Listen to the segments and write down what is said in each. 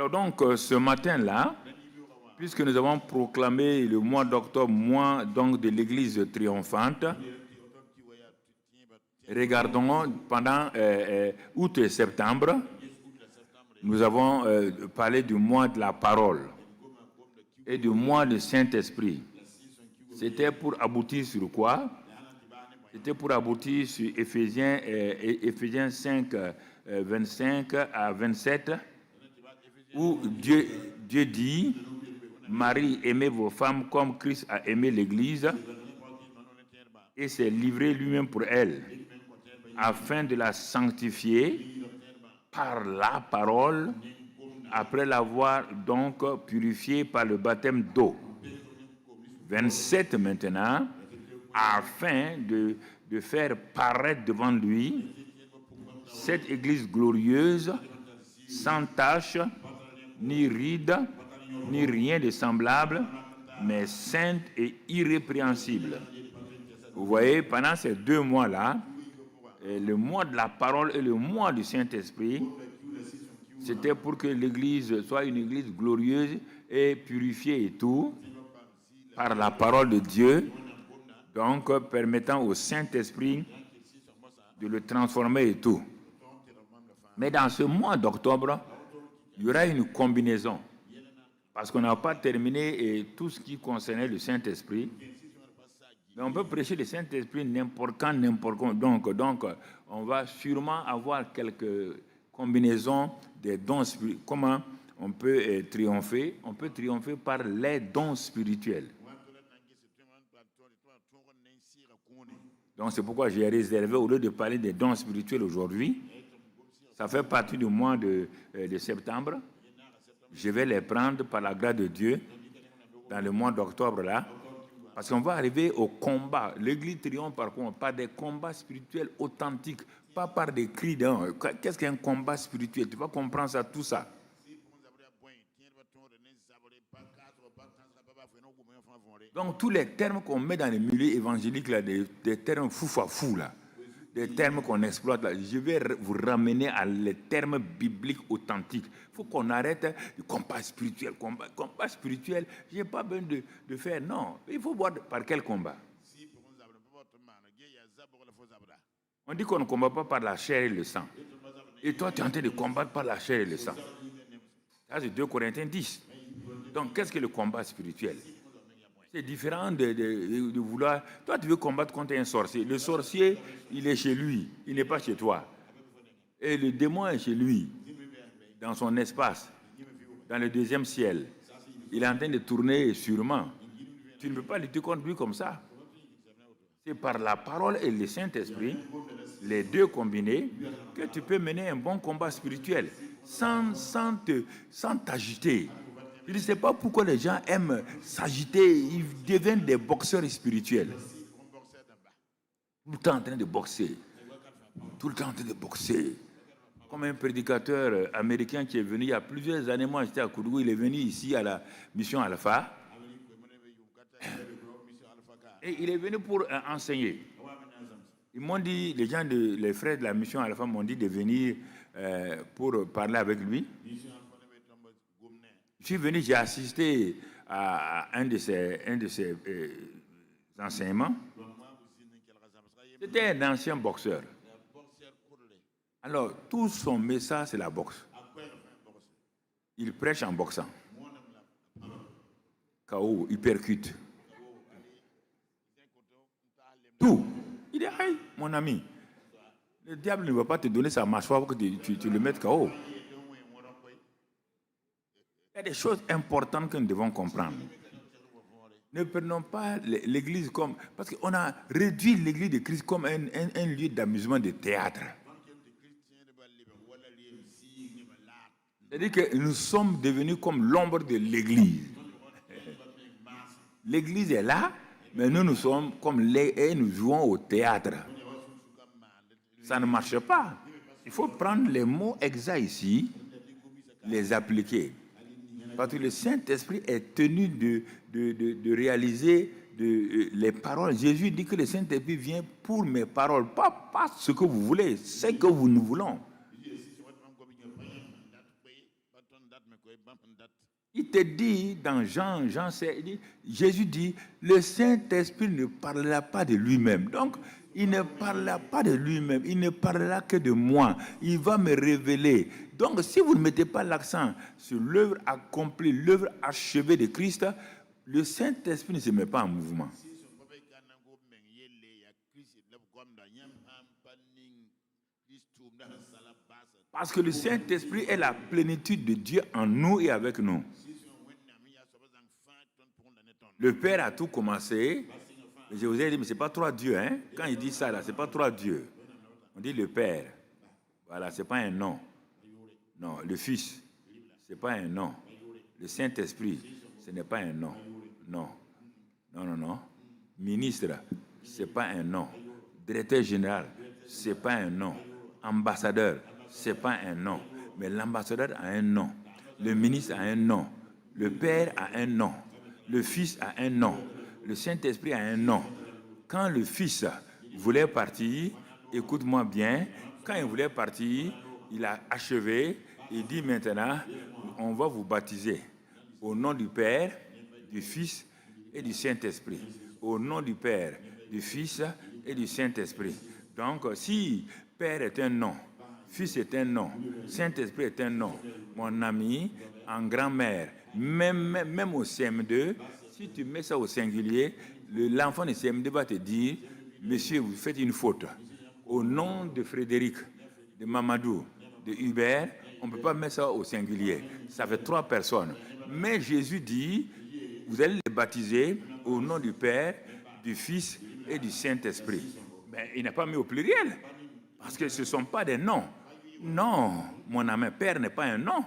Alors donc, ce matin-là, puisque nous avons proclamé le mois d'octobre, mois donc de l'Église triomphante, regardons pendant août et septembre, nous avons parlé du mois de la parole et du mois du Saint-Esprit. C'était pour aboutir sur quoi? C'était pour aboutir sur Éphésiens 5, 25 à 27, où Dieu dit, Marie, aimez vos femmes comme Christ a aimé l'Église et s'est livré lui-même pour elle, afin de la sanctifier par la parole, après l'avoir donc purifiée par le baptême d'eau. 27 maintenant, afin de faire paraître devant lui cette Église glorieuse, sans tache, ni ride, ni rien de semblable, mais sainte et irrépréhensible. Vous voyez, pendant ces 2 mois-là, le mois de la parole et le mois du Saint-Esprit, c'était pour que l'Église soit une Église glorieuse et purifiée et tout, par la parole de Dieu, donc permettant au Saint-Esprit de le transformer et tout. Mais dans ce mois d'octobre, il y aura une combinaison. Parce qu'on n'a pas terminé tout ce qui concernait le Saint-Esprit. Mais on peut prêcher le Saint-Esprit n'importe quand, n'importe quand. Donc, on va sûrement avoir quelques combinaisons des dons spirituels. Comment on peut triompher? On peut triompher par les dons spirituels. Donc, c'est pourquoi j'ai réservé, au lieu de parler des dons spirituels aujourd'hui, ça fait partie du mois de septembre. Je vais les prendre par la grâce de Dieu dans le mois d'octobre là. Parce qu'on va arriver au combat. L'Église triomphe par des combats spirituels authentiques, pas par des cris d'un. Qu'est-ce qu'un combat spirituel? Tu vas comprendre ça, tout ça. Donc tous les termes qu'on met dans les milieux évangéliques, là, des termes fou là, des termes qu'on exploite là, je vais vous ramener à les termes bibliques authentiques. Il faut qu'on arrête le combat spirituel. Combat spirituel, je n'ai pas besoin de faire, non. Il faut voir par quel combat. On dit qu'on ne combat pas par la chair et le sang. Et toi, tu es en train de combattre par la chair et le sang. Ça, c'est 2 Corinthiens 10. Donc, qu'est-ce que le combat spirituel? C'est différent de vouloir... Toi, tu veux combattre contre un sorcier. Le sorcier, il est chez lui. Il n'est pas chez toi. Et le démon est chez lui, dans son espace, dans le 2e ciel. Il est en train de tourner sûrement. Tu ne peux pas lutter contre lui comme ça. C'est par la parole et le Saint-Esprit, les 2 combinés, que tu peux mener un bon combat spirituel sans t'agiter. Je ne sais pas pourquoi les gens aiment s'agiter, ils deviennent des boxeurs spirituels. Tout le temps en train de boxer. Tout le temps en train de boxer. Comme un prédicateur américain qui est venu il y a plusieurs années, moi j'étais à Koudougou, il est venu ici à la mission Alpha. Et il est venu pour enseigner. Ils m'ont dit, les frères de la mission Alpha m'ont dit de venir pour parler avec lui. Je suis venu, j'ai assisté à un de ses enseignements. C'était un ancien boxeur. Alors, tout son message, c'est la boxe. Il prêche en boxant. KO, il percute. Tout. Il dit, hey, mon ami, le diable ne va pas te donner sa mâchoire pour que tu le mettes KO. Il y a des choses importantes que nous devons comprendre. Ne prenons pas l'Église comme... Parce qu'on a réduit l'Église de Christ comme un lieu d'amusement, de théâtre. C'est-à-dire que nous sommes devenus comme l'ombre de l'Église. L'Église est là, mais nous sommes comme et nous jouons au théâtre. Ça ne marche pas. Il faut prendre les mots exacts ici, les appliquer. Parce que le Saint-Esprit est tenu de réaliser les paroles. Jésus dit que le Saint-Esprit vient pour mes paroles, pas ce que vous voulez, c'est que nous voulons. Il te dit dans Jean 16, Jésus dit, le Saint-Esprit ne parlera pas de lui-même. Donc, il ne parlera pas de lui-même, il ne parlera que de moi. Il va me révéler. Donc, si vous ne mettez pas l'accent sur l'œuvre accomplie, l'œuvre achevée de Christ, le Saint-Esprit ne se met pas en mouvement. Parce que le Saint-Esprit est la plénitude de Dieu en nous et avec nous. Le Père a tout commencé. Je vous ai dit, mais ce n'est pas trois dieux. Hein? Quand il dit ça, là, ce n'est pas trois dieux. On dit le Père. Voilà, ce n'est pas un nom. Non, le Fils, ce n'est pas un nom. Le Saint-Esprit, ce n'est pas un nom. Non. Non, non, non. Ministre, ce n'est pas un nom. Directeur général, ce n'est pas un nom. Ambassadeur, ce n'est pas un nom. Mais l'ambassadeur a un nom. Le ministre a un nom. Le Père a un nom. Le Fils a un nom. Le Saint-Esprit a un nom. Quand le Fils voulait partir, écoute-moi bien, quand il voulait partir, il a achevé, il dit maintenant, on va vous baptiser au nom du Père, du Fils et du Saint-Esprit. Au nom du Père, du Fils et du Saint-Esprit. Donc, si Père est un nom, Fils est un nom, Saint-Esprit est un nom, mon ami, en grand-mère, même au CM2, si tu mets ça au singulier, l'enfant de CM2 va te dire, monsieur, vous faites une faute. Au nom de Frédéric, de Mamadou, de Hubert, on ne peut pas mettre ça au singulier. Ça fait 3 personnes. Mais Jésus dit, vous allez les baptiser au nom du Père, du Fils et du Saint-Esprit. Mais il n'a pas mis au pluriel, parce que ce ne sont pas des noms. Non, mon ami, Père n'est pas un nom.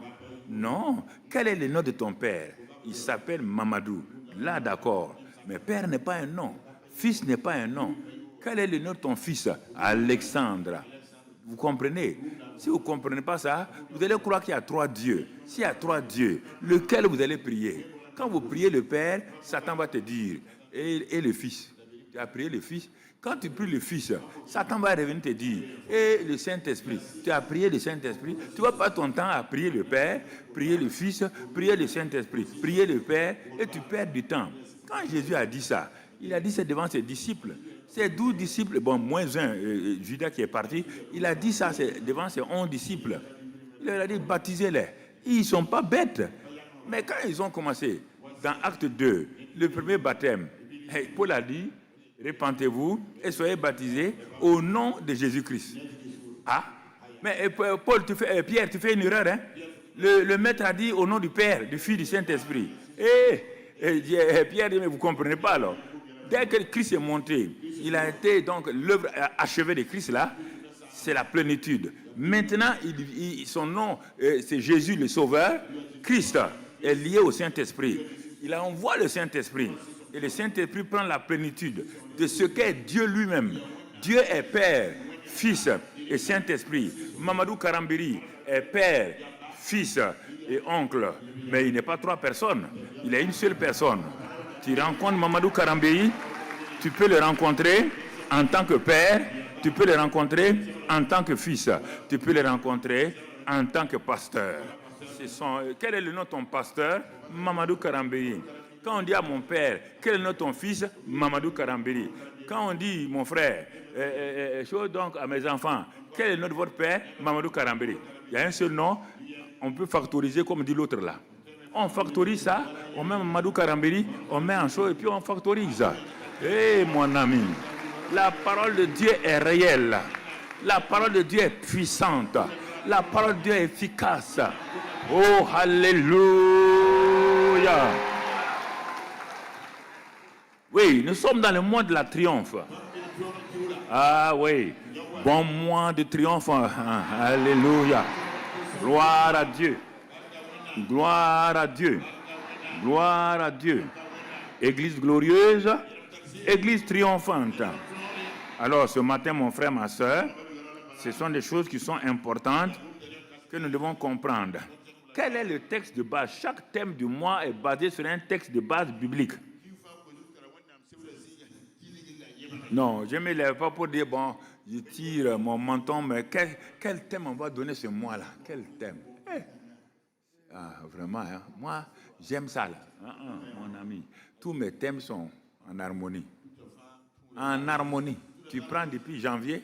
Non. Quel est le nom de ton Père? Il s'appelle Mamadou. Là, d'accord. Mais Père n'est pas un nom. Fils n'est pas un nom. Quel est le nom de ton fils? Alexandre. Vous comprenez? Si vous ne comprenez pas ça, vous allez croire qu'il y a 3 dieux. S'il y a 3 dieux, lequel vous allez prier? Quand vous priez le Père, Satan va te dire, et le Fils? Tu as prié le Fils? Quand tu pries le Fils, Satan va revenir te dire, et le Saint-Esprit, tu as prié le Saint-Esprit, tu ne vas pas ton temps à prier le Père, prier le Fils, prier le Saint-Esprit, prier le Père, et tu perds du temps. Quand Jésus a dit ça, il a dit ça devant ses disciples. Ses 12 disciples, bon, moins un, Judas qui est parti, il a dit ça devant ses 11 disciples. Il leur a dit, baptisez-les. Ils ne sont pas bêtes. Mais quand ils ont commencé, dans Acte 2, le premier baptême, Paul a dit, répentez-vous et soyez baptisés au nom de Jésus-Christ. Ah, mais Paul, Pierre, tu fais une erreur. Hein? Le maître a dit au nom du Père, du Fils, du Saint-Esprit. Pierre dit, mais vous ne comprenez pas alors. Dès que Christ est monté, il a été donc l'œuvre achevée de Christ là, c'est la plénitude. Maintenant, son nom, c'est Jésus le Sauveur. Christ est lié au Saint-Esprit. Il envoie le Saint-Esprit. Et le Saint-Esprit prend la plénitude de ce qu'est Dieu lui-même. Dieu est Père, Fils et Saint-Esprit. Mamadou Karambiri est Père, Fils et oncle. Mais il n'est pas 3 personnes. Il est une seule personne. Tu rencontres Mamadou Karambiri, tu peux le rencontrer en tant que Père, tu peux le rencontrer en tant que Fils, tu peux le rencontrer en tant que pasteur. Quel est le nom de ton pasteur? Mamadou Karambiri. Quand on dit à mon père, quel est le nom de ton fils? Mamadou Karambiri. Quand on dit mon frère, donc à mes enfants, quel est le nom de votre père? Mamadou Karambiri. Il y a un seul nom, on peut factoriser comme dit l'autre là. On factorise ça, on met Mamadou Karambiri, on met en chose et puis on factorise ça. Mon ami, la parole de Dieu est réelle. La parole de Dieu est puissante. La parole de Dieu est efficace. Oh, alléluia. Oui, nous sommes dans le mois de la triomphe. Ah oui, bon mois de triomphe. Alléluia. Gloire à Dieu. Gloire à Dieu. Gloire à Dieu. Église glorieuse, église triomphante. Alors ce matin, mon frère, ma soeur, ce sont des choses qui sont importantes que nous devons comprendre. Quel est le texte de base? Chaque thème du mois est basé sur un texte de base biblique. Non, je ne me lève pas pour dire, bon, je tire mon menton, mais quel thème on va donner ce mois-là? Quel thème? Ah, vraiment, hein? Moi, j'aime ça, là. Mon ami. Tous mes thèmes sont en harmonie. En harmonie. Tu prends depuis janvier,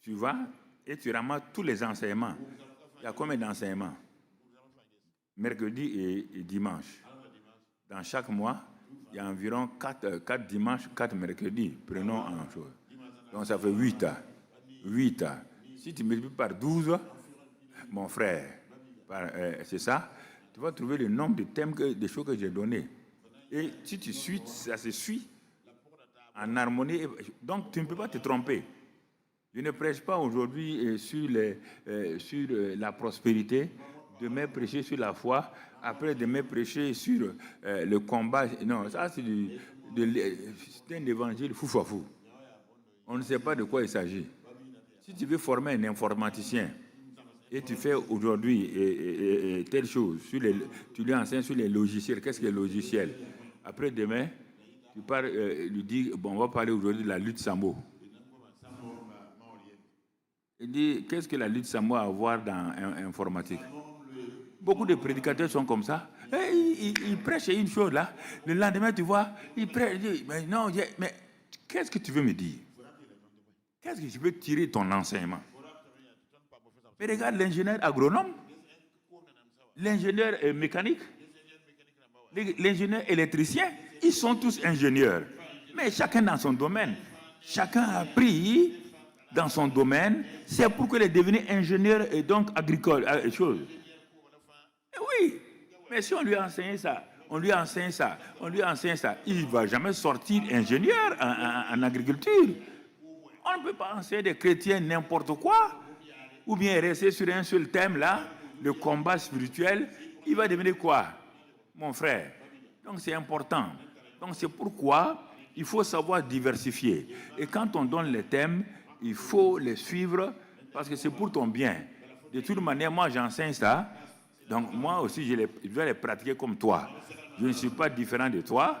tu vas et tu ramasses tous les enseignements. Il y a combien d'enseignements? Mercredi et dimanche. Dans chaque mois, il y a environ 4 dimanches, 4 mercredis. Prenons en chose. Donc ça fait 8 ans. 8 ans. Si tu multiplies par 12, mon frère, c'est ça, tu vas trouver le nombre de thèmes, des choses que j'ai données. Et si tu suis, ça se suit en harmonie. Donc tu ne peux pas te tromper. Je ne prêche pas aujourd'hui sur la prospérité, demain prêcher sur la foi, après demain prêcher sur le combat. Non, ça c'est un évangile fou. On ne sait pas de quoi il s'agit. Si tu veux former un informaticien et tu fais aujourd'hui telle chose, tu lui enseignes sur les logiciels, qu'est-ce que les logiciels? Après demain, tu parles, lui dis, bon, on va parler aujourd'hui de la lutte sambo. Il dit, qu'est-ce que la lutte sambo a à voir dans l'informatique? Beaucoup de prédicateurs sont comme ça. Ils prêchent une chose là. Le lendemain, tu vois, ils prêchent. Ils disent, mais non, mais qu'est-ce que tu veux me dire? Qu'est-ce que tu veux tirer ton enseignement? Mais regarde l'ingénieur agronome, l'ingénieur mécanique, l'ingénieur électricien, ils sont tous ingénieurs. Mais chacun dans son domaine. Chacun a appris dans son domaine. C'est pourquoi il est devenu ingénieur et donc agricole. Oui, mais si on lui enseigne ça, il ne va jamais sortir ingénieur en agriculture. On ne peut pas enseigner des chrétiens n'importe quoi, ou bien rester sur un seul thème là, le combat spirituel. Il va devenir quoi, mon frère? Donc c'est important. Donc c'est pourquoi il faut savoir diversifier. Et quand on donne les thèmes, il faut les suivre parce que c'est pour ton bien. De toute manière, moi j'enseigne ça. Donc moi aussi, je vais les pratiquer comme toi. Je ne suis pas différent de toi.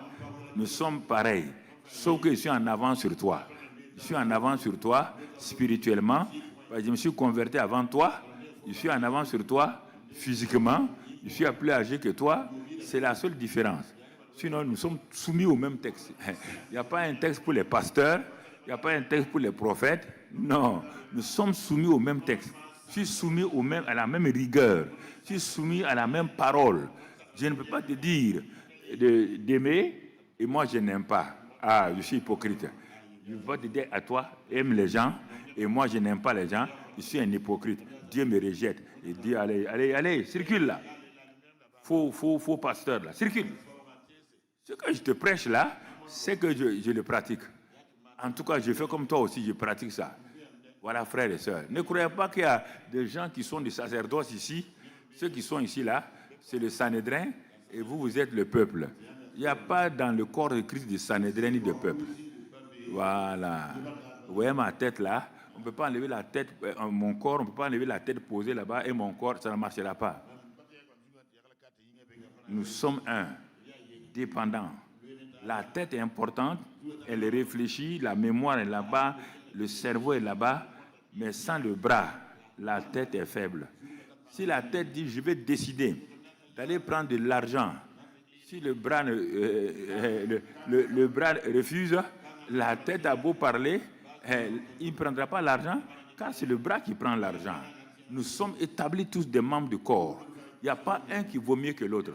Nous sommes pareils. Sauf que je suis en avance sur toi. Je suis en avance sur toi spirituellement. Je me suis converti avant toi. Je suis en avance sur toi physiquement. Je suis plus âgé que toi. C'est la seule différence. Sinon, nous sommes soumis au même texte. Il n'y a pas un texte pour les pasteurs. Il n'y a pas un texte pour les prophètes. Non, nous sommes soumis au même texte. Je suis soumis à la même rigueur. Je suis soumis à la même parole. Je ne peux pas te dire d'aimer et moi je n'aime pas. Ah, je suis hypocrite. Je ne peux pas te dire à toi, aime les gens et moi je n'aime pas les gens. Je suis un hypocrite. Dieu me rejette. Et dit, allez, circule là. Faux pasteur là, circule. Ce que je te prêche là, c'est que je le pratique. En tout cas, je fais comme toi aussi, je pratique ça. Voilà, frères et sœurs. Ne croyez pas qu'il y a des gens qui sont des sacerdoces ici. Ceux qui sont ici, là, c'est le Sanhédrin et vous êtes le peuple. Il n'y a pas dans le corps de Christ de Sanhédrin ni de peuple. Voilà. Vous voyez ma tête là? On ne peut pas enlever la tête, mon corps, on ne peut pas enlever la tête posée là-bas et mon corps, ça ne marchera pas. Nous sommes un, dépendants. La tête est importante, elle réfléchit, la mémoire est là-bas, le cerveau est là-bas, mais sans le bras, la tête est faible. Si la tête dit, je vais décider d'aller prendre de l'argent, si le bras, le bras refuse, la tête a beau parler, il ne prendra pas l'argent, car c'est le bras qui prend l'argent. Nous sommes établis tous des membres du corps. Il n'y a pas un qui vaut mieux que l'autre.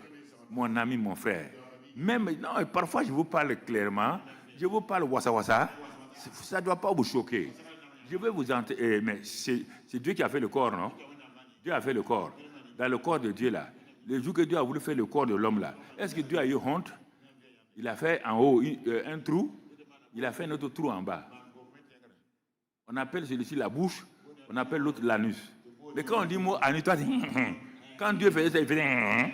Mon ami, mon frère. Même, non, parfois je vous parle clairement, je vous parle wassa, ça ne doit pas vous choquer. Je vais vous entendre, mais c'est Dieu qui a fait le corps, non? Dieu a fait le corps. Dans le corps de Dieu, là, le jour que Dieu a voulu faire le corps de l'homme, là, est-ce que Dieu a eu honte? Il a fait en haut un trou, il a fait un autre trou en bas. On appelle celui-ci la bouche, on appelle l'autre l'anus. Mais quand on dit mot anus, toi, quand Dieu faisait ça, il faisait...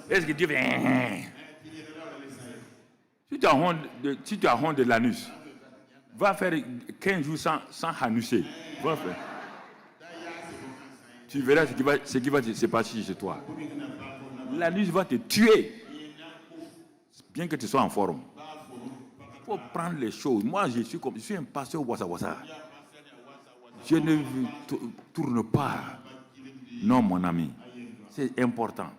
Est-ce que Dieu fait... Si tu as honte de l'anus, va faire 15 jours sans anusser. Va faire. Tu verras ce qui va se passer chez toi. L'anus va te tuer. Bien que tu sois en forme. Il faut prendre les choses. Moi, je suis un pasteur wassa. Je ne tourne pas. Non, mon ami. C'est important.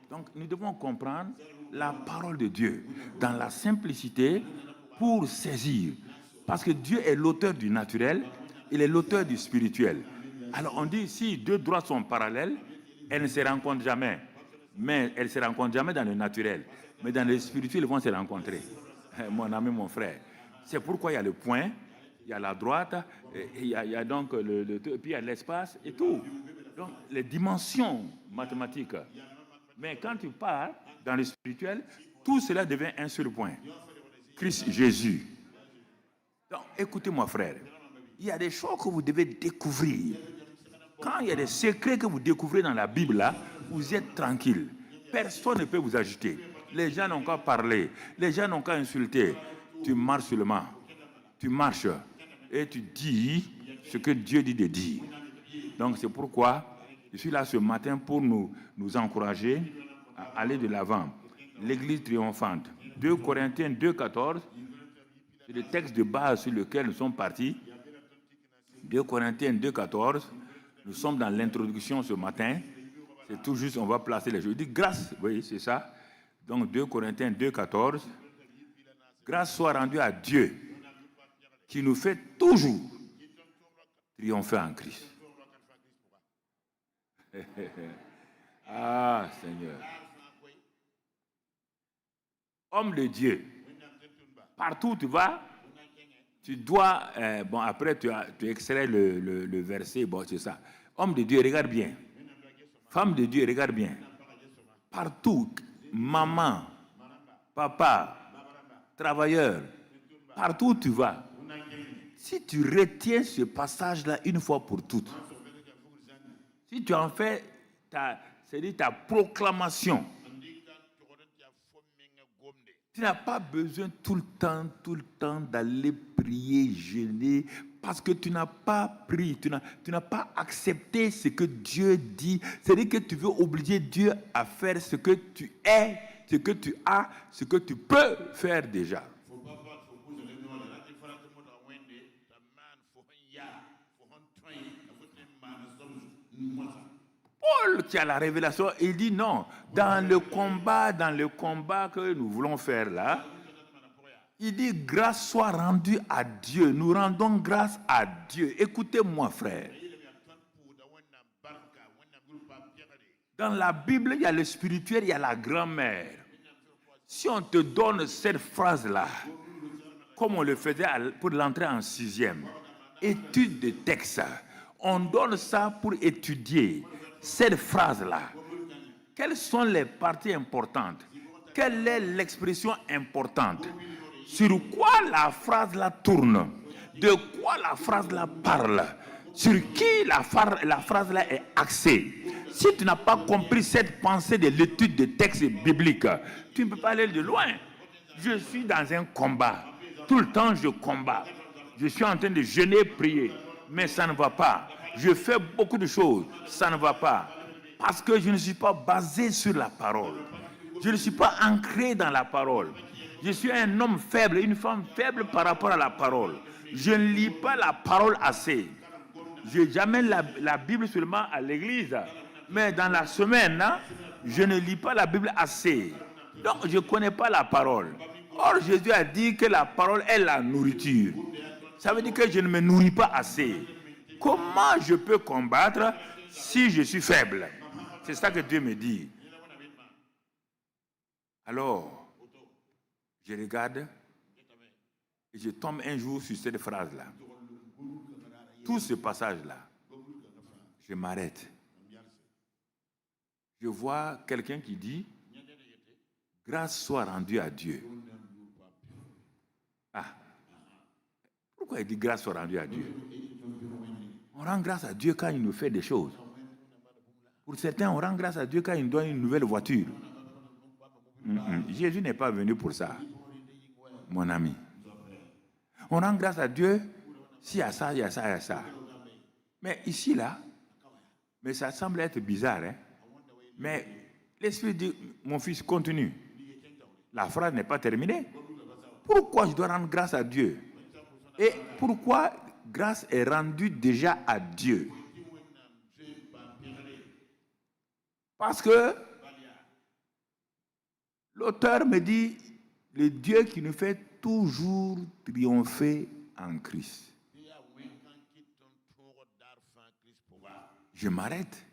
Donc, nous devons comprendre la parole de Dieu dans la simplicité pour saisir. Parce que Dieu est l'auteur du naturel, il est l'auteur du spirituel. Alors, on dit, si deux droites sont parallèles, elles ne se rencontrent jamais. Mais elles ne se rencontrent jamais dans le naturel. Mais dans le spirituel, elles vont se rencontrer. Mon ami, mon frère. C'est pourquoi il y a le point, il y a la droite, il y a donc puis il y a l'espace et tout. Donc, les dimensions mathématiques. Mais quand tu pars dans le spirituel, tout cela devient un seul point. Christ Jésus. Donc, écoutez-moi, frère. Il y a des choses que vous devez découvrir. Quand il y a des secrets que vous découvrez dans la Bible, là, vous êtes tranquille. Personne ne peut vous agiter. Les gens n'ont qu'à parler. Les gens n'ont qu'à insulter. Tu marches seulement. Tu marches et tu dis ce que Dieu dit de dire. Donc, c'est pourquoi je suis là ce matin pour nous encourager à aller de l'avant. L'Église triomphante. 2 Corinthiens 2,14, c'est le texte de base sur lequel nous sommes partis. 2 Corinthiens 2,14, nous sommes dans l'introduction ce matin. C'est tout juste, on va placer les choses. Je dis grâce, oui, c'est ça. Donc 2 Corinthiens 2,14. Grâce soit rendue à Dieu qui nous fait toujours triompher en Christ. Ah, Seigneur. Homme de Dieu, partout où tu vas, tu dois... bon, après, tu extrais le verset, bon, c'est ça. Homme de Dieu, regarde bien. Femme de Dieu, regarde bien. Partout, maman, papa, travailleur, partout où tu vas, si tu retiens ce passage-là une fois pour toutes, si tu en fais ta proclamation, tu n'as pas besoin tout le temps d'aller prier, jeûner, parce que tu n'as pas pris, tu n'as pas accepté ce que Dieu dit. C'est-à-dire que tu veux obliger Dieu à faire ce que tu es, ce que tu as, ce que tu peux faire déjà. Paul qui a la révélation, il dit non, dans le combat que nous voulons faire là, il dit grâce soit rendue à Dieu. Nous rendons grâce à Dieu. Écoutez-moi, frère. Dans la Bible, il y a le spirituel, il y a la grand-mère. Si on te donne cette phrase-là, comme on le faisait pour l'entrée en 6e, étude de texte, on donne ça pour étudier cette phrase-là. Quelles sont les parties importantes? Quelle est l'expression importante? Sur quoi la phrase-là tourne? De quoi la phrase-là parle? Sur qui la phrase-là est axée? Si tu n'as pas compris cette pensée de l'étude des textes bibliques, tu ne peux pas aller de loin. Je suis dans un combat. Tout le temps, je combats. Je suis en train de jeûner, prier. Mais ça ne va pas. Je fais beaucoup de choses. Ça ne va pas. Parce que je ne suis pas basé sur la parole. Je ne suis pas ancré dans la parole. Je suis un homme faible, une femme faible par rapport à la parole. Je ne lis pas la parole assez. J'amène la Bible seulement à l'église. Mais dans la semaine, hein, je ne lis pas la Bible assez. Donc, je ne connais pas la parole. Or, Jésus a dit que la parole est la nourriture. Ça veut dire que je ne me nourris pas assez. Comment je peux combattre si je suis faible? C'est ça que Dieu me dit. Alors, je regarde et je tombe un jour sur cette phrase-là. Tout ce passage-là, je m'arrête. Je vois quelqu'un qui dit « Grâce soit rendue à Dieu ». Ah, pourquoi il dit « Grâce soit rendue à Dieu » ? On rend grâce à Dieu quand il nous fait des choses. Pour certains, on rend grâce à Dieu quand il nous donne une nouvelle voiture. Jésus n'est pas venu pour ça, mon ami. On rend grâce à Dieu s'il y a ça, il y a ça, il y a ça. Mais ici, là, mais ça semble être bizarre, hein? Mais l'Esprit dit, mon fils, continue. La phrase n'est pas terminée. Pourquoi je dois rendre grâce à Dieu? Et pourquoi grâce est rendue déjà à Dieu. Parce que l'auteur me dit, le Dieu qui nous fait toujours triompher en Christ. Je m'arrête.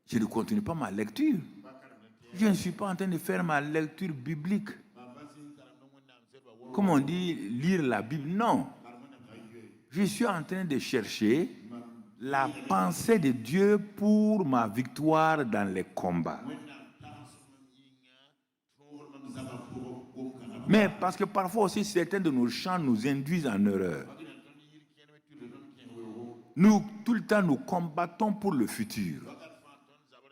Je ne continue pas ma lecture. Je ne suis pas en train de faire ma lecture biblique. Comme on dit, lire la Bible. Non. Je suis en train de chercher la pensée de Dieu pour ma victoire dans les combats. Mais parce que parfois aussi, certains de nos chants nous induisent en erreur. Nous, tout le temps, nous combattons pour le futur.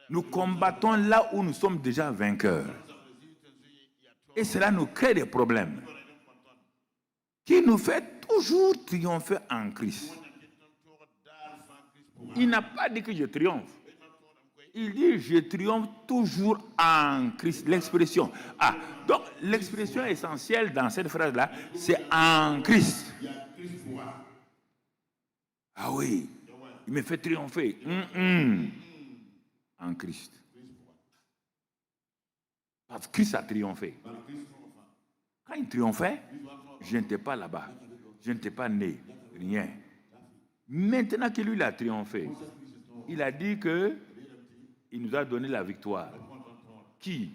Nous combattons là où nous sommes déjà vainqueurs. Et cela nous crée des problèmes qui nous fait toujours triompher en Christ. Il n'a pas dit que je triomphe. Il dit je triomphe toujours en Christ. L'expression. Donc l'expression essentielle dans cette phrase-là, c'est en Christ. Ah oui, il me fait triompher. En Christ. Parce que Christ a triomphé. Quand il triomphait, je n'étais pas là-bas. Je n'étais pas né. Rien. Maintenant que lui il a triomphé, il a dit que il nous a donné la victoire. Qui?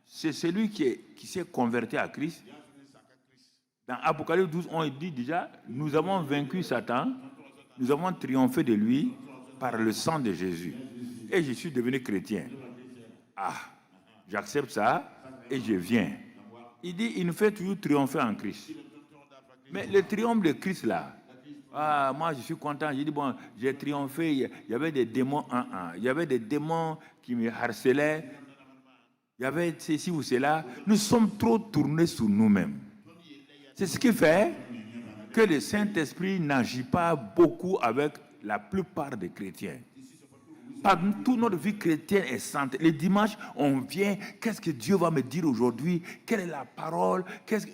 C'est celui qui s'est converti à Christ. Dans Apocalypse 12, on dit déjà, nous avons vaincu Satan, nous avons triomphé de lui par le sang de Jésus. Et je suis devenu chrétien. J'accepte ça et je viens. Il dit, il nous fait toujours triompher en Christ. Mais le triomphe de Christ là, moi je suis content. J'ai dit, bon, j'ai triomphé. Il y avait des démons, il y avait des démons qui me harcelaient. Il y avait ceci ou cela. Nous sommes trop tournés sur nous-mêmes. C'est ce qui fait que le Saint-Esprit n'agit pas beaucoup avec la plupart des chrétiens. Toute notre vie chrétienne est sainte. Les dimanches, on vient. Qu'est-ce que Dieu va me dire aujourd'hui? Quelle est la parole?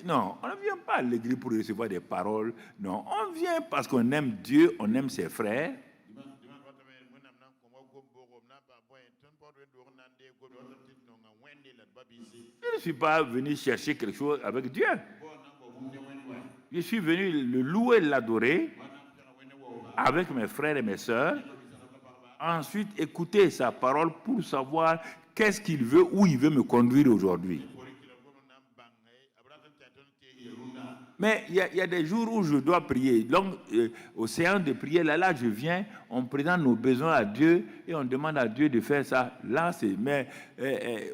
Non, on ne vient pas à l'église pour recevoir des paroles. Non, on vient parce qu'on aime Dieu, on aime ses frères. Je ne suis pas venu chercher quelque chose avec Dieu. Je suis venu le louer, l'adorer avec mes frères et mes sœurs. Ensuite, écouter sa parole pour savoir qu'est-ce qu'il veut, où il veut me conduire aujourd'hui. Mais il y a des jours où je dois prier. Donc, au séance de prière, là, je viens, on présente nos besoins à Dieu et on demande à Dieu de faire ça. Là, mais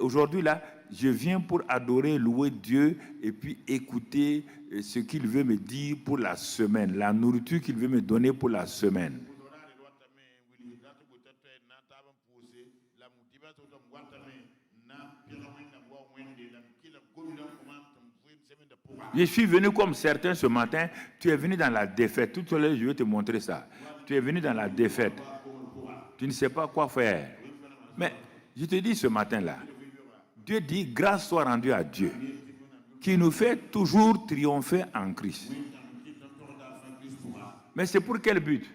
aujourd'hui, là, je viens pour adorer, louer Dieu et puis écouter ce qu'il veut me dire pour la semaine, la nourriture qu'il veut me donner pour la semaine. Je suis venu comme certains ce matin. Tu es venu dans la défaite. Tout à l'heure, je vais te montrer ça. Tu es venu dans la défaite. Tu ne sais pas quoi faire. Mais je te dis ce matin-là, Dieu dit, grâce soit rendue à Dieu, qui nous fait toujours triompher en Christ. Mais c'est pour quel but?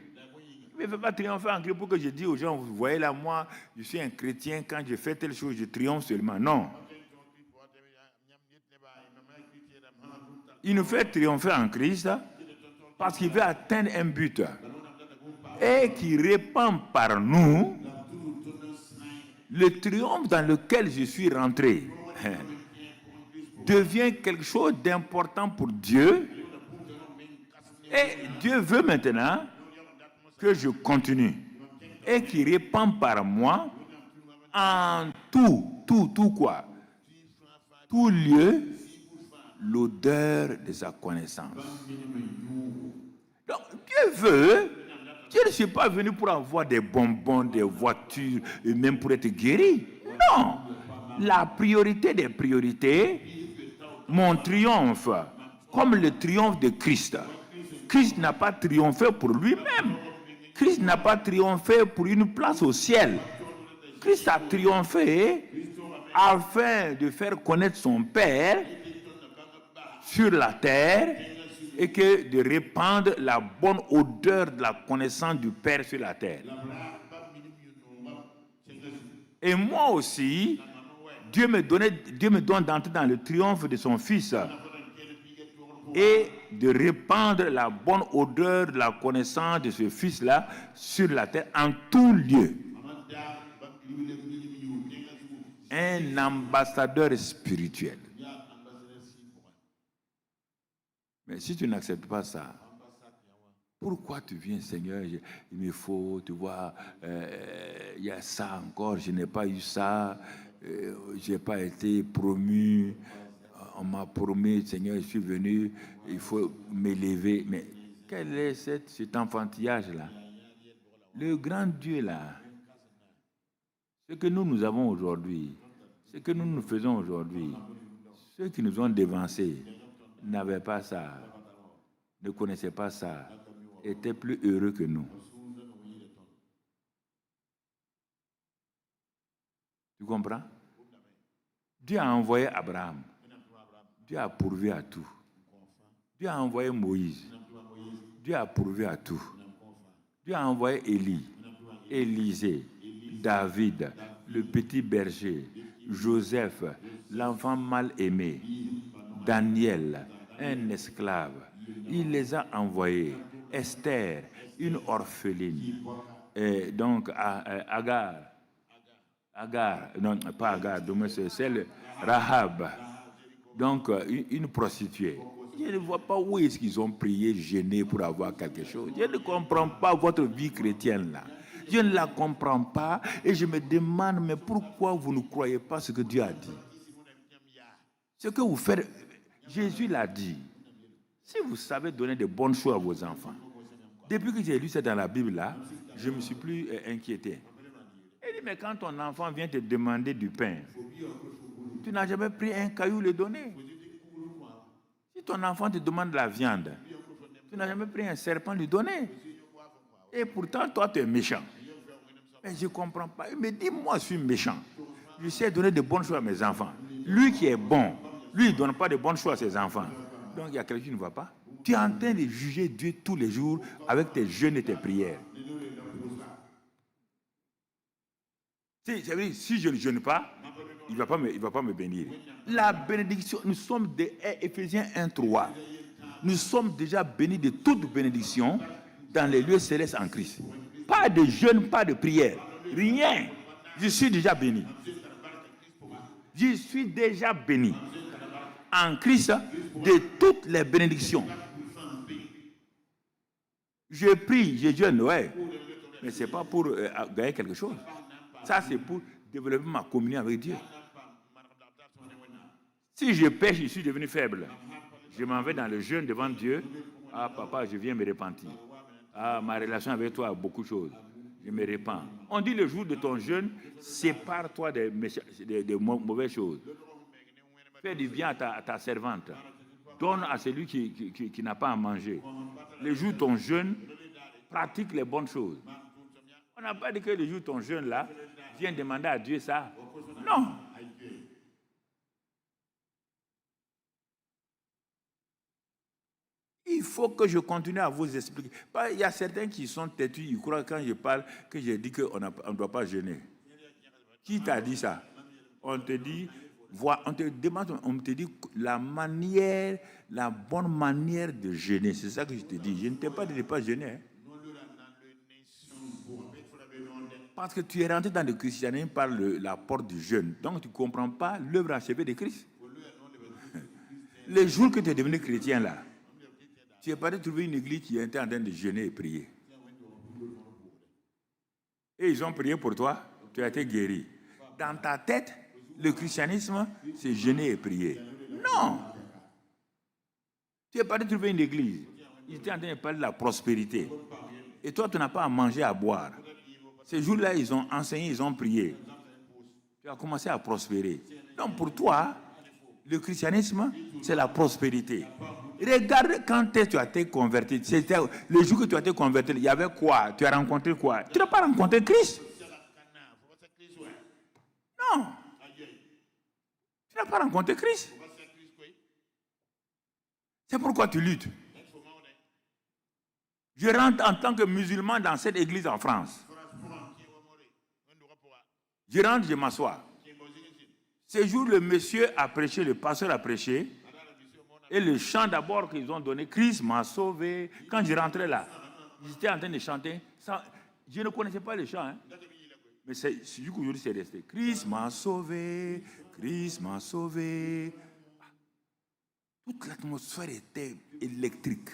Il ne fait pas triompher en Christ pour que je dise aux gens, vous voyez là, moi, je suis un chrétien, quand je fais telle chose, je triomphe seulement. Non. Il nous fait triompher en Christ parce qu'il veut atteindre un but et qui répand par nous le triomphe dans lequel je suis rentré devient quelque chose d'important pour Dieu et Dieu veut maintenant que je continue et qui répand par moi en tout quoi? Tout lieu l'odeur de sa connaissance. Donc, Dieu veut. Dieu ne suis pas venu pour avoir des bonbons, des voitures, et même pour être guéri. Non. La priorité des priorités, mon triomphe, comme le triomphe de Christ. Christ n'a pas triomphé pour lui-même. Christ n'a pas triomphé pour une place au ciel. Christ a triomphé afin de faire connaître son Père sur la terre et que de répandre la bonne odeur de la connaissance du Père sur la terre. Et moi aussi, Dieu me donne d'entrer dans le triomphe de son Fils et de répandre la bonne odeur de la connaissance de ce Fils-là sur la terre en tout lieu. Un ambassadeur spirituel. Mais si tu n'acceptes pas ça, pourquoi tu viens, Seigneur? Il me faut, tu vois, il y a ça encore, je n'ai pas eu ça, je n'ai pas été promu, on m'a promis, Seigneur, je suis venu, il faut m'élever. Mais quel est cet enfantillage-là? Le grand Dieu, là, ce que nous avons aujourd'hui, ce que nous faisons aujourd'hui, ceux qui nous ont dévancés n'avaient pas ça, ne connaissaient pas ça, étaient plus heureux que nous. Tu comprends? Dieu a envoyé Abraham. Dieu a pourvu à tout. Dieu a envoyé Moïse. Dieu a pourvu à tout. Dieu a envoyé Élie, Élisée, David, le petit berger, Joseph, l'enfant mal aimé, Daniel, un esclave. Il les a envoyés. Esther, une orpheline. Et donc, Agar, non, pas Agar, c'est celle, Rahab. Donc, une prostituée. Je ne vois pas où est-ce qu'ils ont prié, gêné pour avoir quelque chose. Je ne comprends pas votre vie chrétienne là. Je ne la comprends pas et je me demande, mais pourquoi vous ne croyez pas ce que Dieu a dit? Ce que vous faites, Jésus l'a dit. Si vous savez donner de bonnes choses à vos enfants, depuis que j'ai lu ça dans la Bible là, je ne me suis plus inquiété. Il dit, mais quand ton enfant vient te demander du pain, tu n'as jamais pris un caillou le donner. Si ton enfant te demande de la viande, tu n'as jamais pris un serpent lui donner. Et pourtant, toi, tu es méchant. Mais je ne comprends pas. Il me dit, moi, je suis méchant. Je sais donner de bonnes choses à mes enfants. Lui qui est bon, lui, il ne donne pas de bonnes choses à ses enfants. Donc, il y a quelqu'un qui ne va pas. Tu es en train de juger Dieu tous les jours avec tes jeûnes et tes prières. Si je ne jeûne pas, il ne va pas me bénir. La bénédiction, nous sommes des Éphésiens 1:3. Nous sommes déjà bénis de toute bénédiction dans les lieux célestes en Christ. Pas de jeûne, pas de prière. Rien. Je suis déjà béni. Je suis déjà béni en Christ de toutes les bénédictions. Je prie, je jeûne, ouais. Mais ce n'est pas pour gagner quelque chose. Ça, c'est pour développer ma communion avec Dieu. Si je pêche, je suis devenu faible. Je m'en vais dans le jeûne devant Dieu. Ah, papa, je viens me repentir. Ah, ma relation avec toi a beaucoup de choses. Je me repens. On dit le jour de ton jeûne, sépare-toi des mauvaises choses. Fais du bien à ta servante. Donne à celui qui n'a pas à manger. Le jour de ton jeûne, pratique les bonnes choses. On n'a pas dit que le jour de ton jeûne, là, viens demander à Dieu ça. Non. Il faut que je continue à vous expliquer. Il y a certains qui sont têtus, ils croient quand je parle que j'ai dit qu'on ne doit pas jeûner. Qui t'a dit ça? On te dit, on te demande, on te dit la bonne manière de jeûner. C'est ça que je te dis. Je ne t'ai pas dit de ne pas jeûner. Hein. Parce que tu es rentré dans le christianisme par la porte du jeûne. Donc tu ne comprends pas l'œuvre achevée de Christ. Le jour que tu es devenu chrétien là, tu n'es pas allé trouver une église qui était en train de jeûner et prier. Et ils ont prié pour toi, tu as été guéri. Dans ta tête, le christianisme, c'est jeûner et prier. Non! Tu n'es pas allé trouver une église. Ils étaient en train de parler de la prospérité. Et toi, tu n'as pas à manger, à boire. Ces jours-là, ils ont enseigné, ils ont prié. Tu as commencé à prospérer. Donc pour toi, le christianisme, c'est la prospérité. Regarde quand tu as été converti. C'était le jour que tu as été converti, il y avait quoi? Tu as rencontré quoi? Tu n'as pas rencontré Christ. Non. Tu n'as pas rencontré Christ. C'est pourquoi tu luttes. Je rentre en tant que musulman dans cette église en France. Je rentre, je m'assois. Ce jour, le monsieur a prêché, le pasteur a prêché. Et le chant d'abord qu'ils ont donné, Christ m'a sauvé. Quand je rentrais là, j'étais en train de chanter. Je ne connaissais pas le chant. Hein. Mais du coup, aujourd'hui, c'est resté. Christ m'a sauvé, Christ m'a sauvé. Toute l'atmosphère était électrique.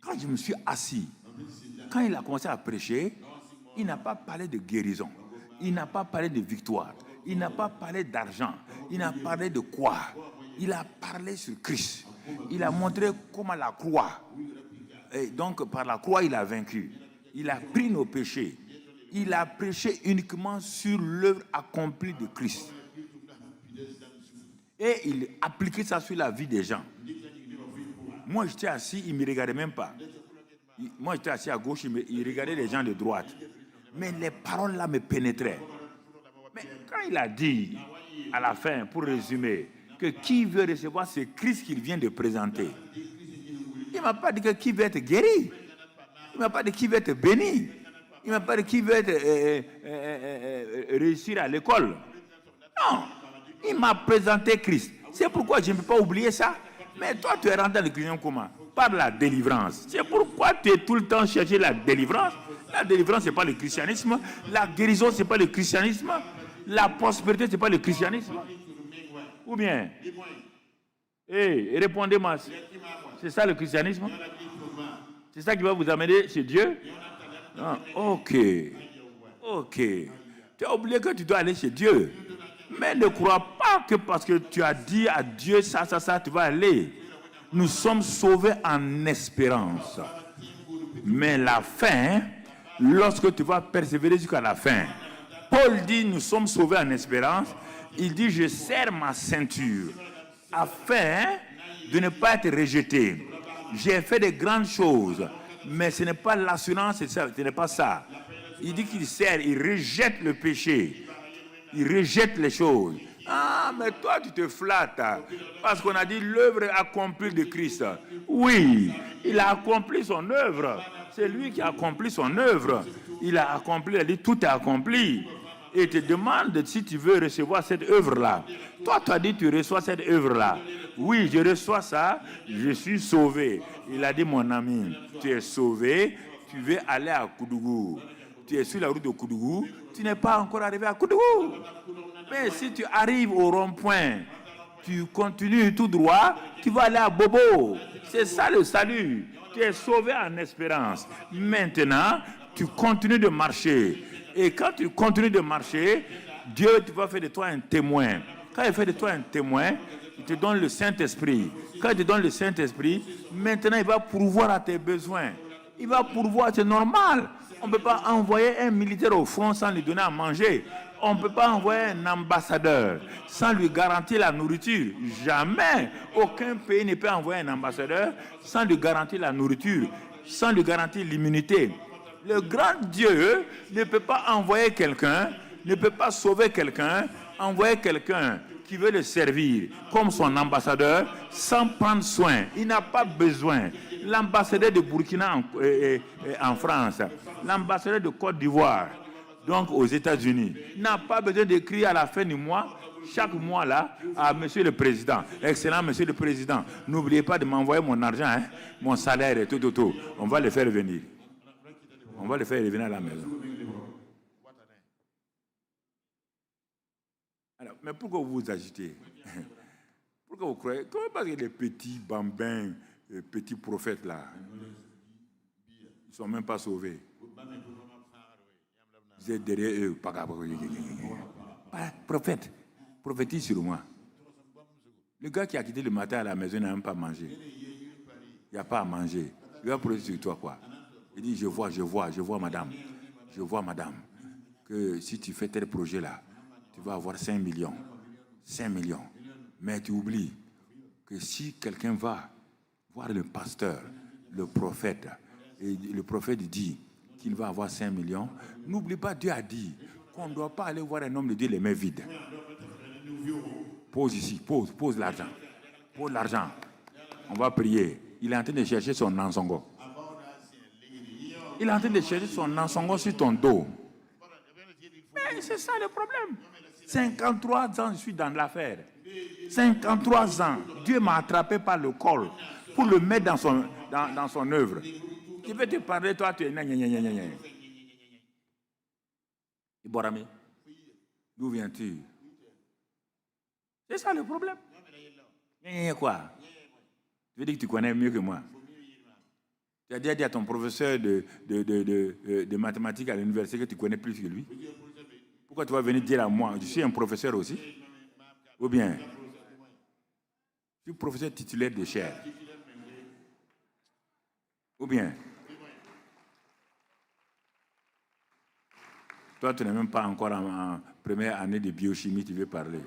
Quand je me suis assis, quand il a commencé à prêcher, il n'a pas parlé de guérison. Il n'a pas parlé de victoire. Il n'a pas parlé d'argent. Il n'a parlé de quoi? Il a parlé sur Christ. Il a montré comment la croix. Et donc, par la croix, il a vaincu. Il a pris nos péchés. Il a prêché uniquement sur l'œuvre accomplie de Christ. Et il appliquait ça sur la vie des gens. Moi, j'étais assis, il ne me regardait même pas. Moi, j'étais assis à gauche, il regardait les gens de droite. Mais les paroles là me pénétraient. Mais quand il a dit, à la fin, pour résumer, que qui veut recevoir, c'est Christ qu'il vient de présenter. Il ne m'a pas dit que qui veut être guéri. Il ne m'a pas dit qui veut être béni. Il ne m'a pas dit qui veut réussir à l'école. Non. Il m'a présenté Christ. C'est pourquoi je ne peux pas oublier ça. Mais toi, tu es rentré dans le christianisme comment? Par la délivrance. C'est pourquoi tu es tout le temps cherché la délivrance. La délivrance, ce n'est pas le christianisme. La guérison, ce n'est pas le christianisme. La prospérité, ce n'est pas le christianisme. Ou bien? Répondez-moi. C'est ça le christianisme? C'est ça qui va vous amener chez Dieu? Ah, ok. Tu as oublié que tu dois aller chez Dieu. Mais ne crois pas que parce que tu as dit à Dieu ça, tu vas aller. Nous sommes sauvés en espérance. Mais la fin, lorsque tu vas persévérer jusqu'à la fin, Paul dit nous sommes sauvés en espérance. Il dit je serre ma ceinture afin de ne pas être rejeté. J'ai fait de grandes choses, mais ce n'est pas l'assurance, ce n'est pas ça. Il dit qu'il serre, il rejette le péché. Il rejette les choses. Ah, mais toi, tu te flattes. Parce qu'on a dit l'œuvre accomplie de Christ. Oui, il a accompli son œuvre. C'est lui qui a accompli son œuvre. Il a accompli, il a dit tout est accompli. Et il te demande si tu veux recevoir cette œuvre-là. Toi, tu as dit tu reçois cette œuvre-là. Oui, je reçois ça, je suis sauvé. Il a dit, mon ami, tu es sauvé, tu veux aller à Koudougou. Tu es sur la route de Koudougou, tu n'es pas encore arrivé à Koudougou. Mais si tu arrives au rond-point, tu continues tout droit, tu vas aller à Bobo. C'est ça le salut. Tu es sauvé en espérance. Maintenant, tu continues de marcher. Et quand tu continues de marcher, Dieu va faire de toi un témoin. Quand il fait de toi un témoin, il te donne le Saint-Esprit. Quand il te donne le Saint-Esprit, maintenant il va pourvoir à tes besoins. Il va pourvoir, c'est normal. On ne peut pas envoyer un militaire au front sans lui donner à manger. On ne peut pas envoyer un ambassadeur sans lui garantir la nourriture. Jamais. Aucun pays ne peut envoyer un ambassadeur sans lui garantir la nourriture, sans lui garantir l'immunité. Le grand Dieu ne peut pas envoyer quelqu'un, ne peut pas sauver quelqu'un, envoyer quelqu'un qui veut le servir comme son ambassadeur sans prendre soin. Il n'a pas besoin. L'ambassadeur de Burkina en France, l'ambassadeur de Côte d'Ivoire, donc aux États-Unis, n'a pas besoin d'écrire à la fin du mois, chaque mois là, à Monsieur le Président. Excellent Monsieur le Président, n'oubliez pas de m'envoyer mon argent, hein, mon salaire et tout. On va le faire venir. On va le faire revenir à la maison. Alors, mais pourquoi vous vous agitez? Pourquoi vous croyez? Comment parce que les petits bambins, les petits prophètes là, ils ne sont même pas sauvés? Vous êtes derrière eux. Prophète, prophétise sur moi. Le gars qui a quitté le matin à la maison n'a même pas mangé. Il n'y a pas à manger. Il va prophétiser sur toi quoi? Il dit, je vois madame, que si tu fais tel projet là, tu vas avoir 5 millions. Mais tu oublies que si quelqu'un va voir le pasteur, le prophète, et le prophète dit qu'il va avoir 5 millions, n'oublie pas, Dieu a dit qu'on ne doit pas aller voir un homme de Dieu les mains vides. Pose ici, pose l'argent. Pose l'argent. On va prier. Il est en train de chercher son ansongo. Il est en train de chercher son gosse sur ton dos. Mais c'est ça le problème. 53 ans, je suis dans l'affaire. 53 ans, Dieu m'a attrapé par le col pour le mettre dans son œuvre. Je vais te parler, toi, tu es... Iborami, d'où viens-tu? C'est ça le problème. Quoi? Tu veux dire que tu connais mieux que moi? Tu as déjà dit à ton professeur de mathématiques à l'université que tu connais plus que lui? Pourquoi tu vas venir dire à moi? Je suis un professeur aussi. Ou bien, je suis professeur titulaire de chaire. Ou bien, toi, tu n'es même pas encore en première année de biochimie, tu veux parler.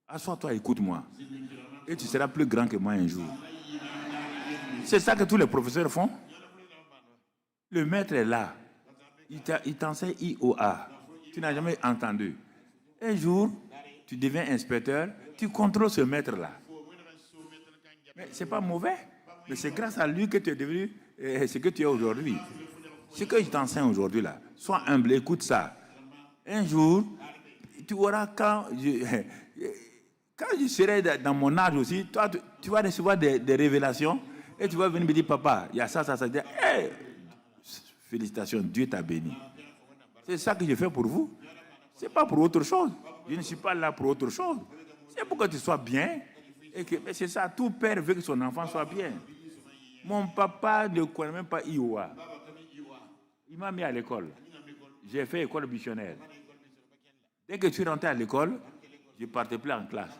Assois-toi, écoute-moi. Et tu seras plus grand que moi un jour. C'est ça que tous les professeurs font. Le maître est là. Il t'enseigne IOA. Tu n'as jamais entendu. Un jour, tu deviens inspecteur, tu contrôles ce maître-là. Mais ce n'est pas mauvais. Mais c'est grâce à lui que tu es devenu ce que tu es aujourd'hui. Ce que je t'enseigne aujourd'hui, là, sois humble, écoute ça. Un jour, tu auras quand je serai dans mon âge aussi, toi, tu vas recevoir des révélations et tu vas venir me dire, papa, il y a ça. Hey, félicitations, Dieu t'a béni. C'est ça que je fais pour vous. Ce n'est pas pour autre chose. Je ne suis pas là pour autre chose. C'est pour que tu sois bien. Mais c'est ça, tout père veut que son enfant soit bien. Mon papa ne connaît même pas IOA. Il m'a mis à l'école. J'ai fait école missionnaire. Dès que je suis rentré à l'école, je ne partais plus en classe.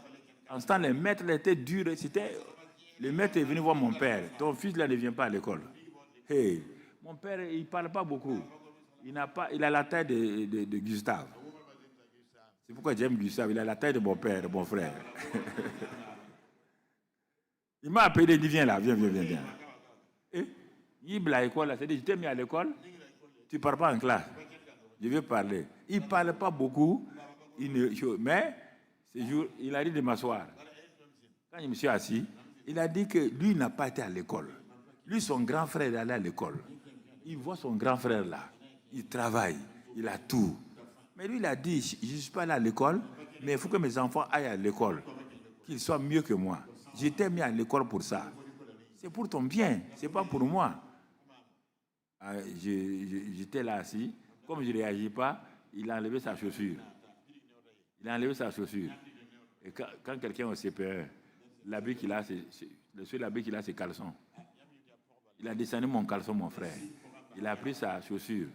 En ce temps, les maîtres étaient durs. Le maître est venu voir mon père. Ton fils là ne vient pas à l'école. Hey, mon père, il ne parle pas beaucoup. Il a la taille de Gustave. C'est pourquoi j'aime Gustave. Il a la taille de mon père, de mon frère. Il m'a appelé, il dit, viens là, viens. Il à l'école, c'est-à-dire, je t'ai mis à l'école, tu ne parles pas en classe. Je vais parler. Il ne parle pas beaucoup, mais ce jour, il a dit de m'asseoir. Quand je me suis assis, il a dit que lui n'a pas été à l'école. Lui, son grand frère est allé à l'école. Il voit son grand frère là. Il travaille, il a tout. Mais lui, il a dit, je ne suis pas allé à l'école, mais il faut que mes enfants aillent à l'école, qu'ils soient mieux que moi. J'étais mis à l'école pour ça. C'est pour ton bien, ce n'est pas pour moi. J'étais là assis. Comme je ne réagis pas, il a enlevé sa chaussure. Et quand quelqu'un au CPE, l'habit qu'il a, le seul habit qu'il a, c'est caleçon. Il a descendu mon caleçon, mon frère. Il a pris sa chaussure.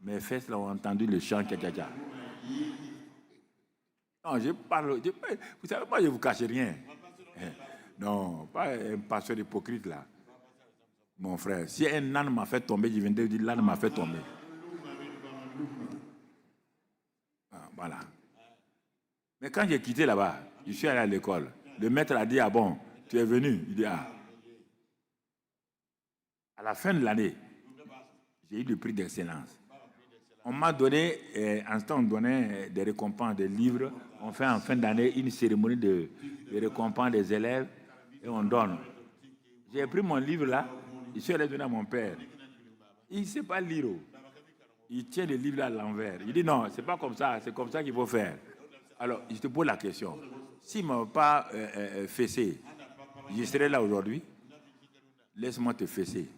Mes fesses ont entendu le chant tcha-tcha-tcha. Non, je parle. Vous savez pas, je ne vous cache rien. Non, pas un pasteur hypocrite là. Mon frère, si un âne m'a fait tomber, je viens de dire l'âne m'a fait tomber. Voilà. Mais quand j'ai quitté là-bas, je suis allé à l'école. Le maître a dit, ah bon, tu es venu? Il dit, ah. À la fin de l'année, j'ai eu le prix d'excellence. On m'a donné, en ce temps, on donnait des récompenses, des livres. On fait en fin d'année une cérémonie de récompense des élèves et on donne. J'ai pris mon livre là, je suis allé donner à mon père. Il ne sait pas lire. Il tient le livre là à l'envers. Il dit non, c'est pas comme ça, c'est comme ça qu'il faut faire. Alors, je te pose la question. S'il ne m'a pas fessé, je serais là aujourd'hui. Laisse-moi te fesser.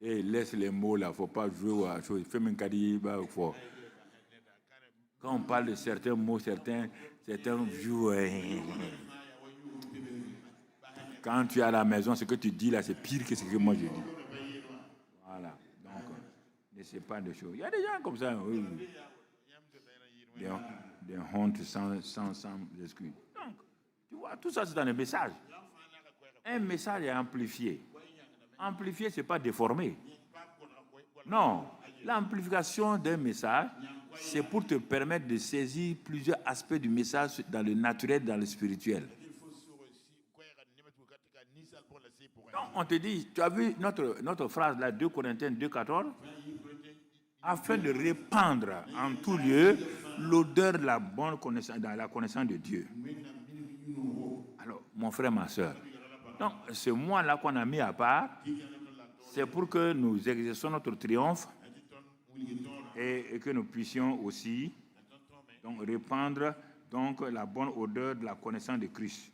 Et laisse les mots là, il ne faut pas jouer à la chose. Fais-moi un cadeau, quand on parle de certains mots, certains jouent. Quand tu es à la maison, ce que tu dis là, c'est pire que ce que moi je dis. Voilà. Donc, ne sais pas de choses. Il y a des gens comme ça. Oui. Des hontes sans excuse. Donc, tu vois, tout ça, c'est dans le message. Un message est amplifié. Amplifié, ce n'est pas déformé. Non. L'amplification d'un message, c'est pour te permettre de saisir plusieurs aspects du message dans le naturel, dans le spirituel. Donc, on te dit, tu as vu notre phrase là, 2 Corinthiens 2,14, afin de répandre en tout lieu l'odeur de la bonne connaissance, dans la connaissance de Dieu. mon frère, ma soeur. Donc, ce mois-là qu'on a mis à part, c'est pour que nous exerçons notre triomphe et que nous puissions aussi donc, répandre donc, la bonne odeur de la connaissance de Christ.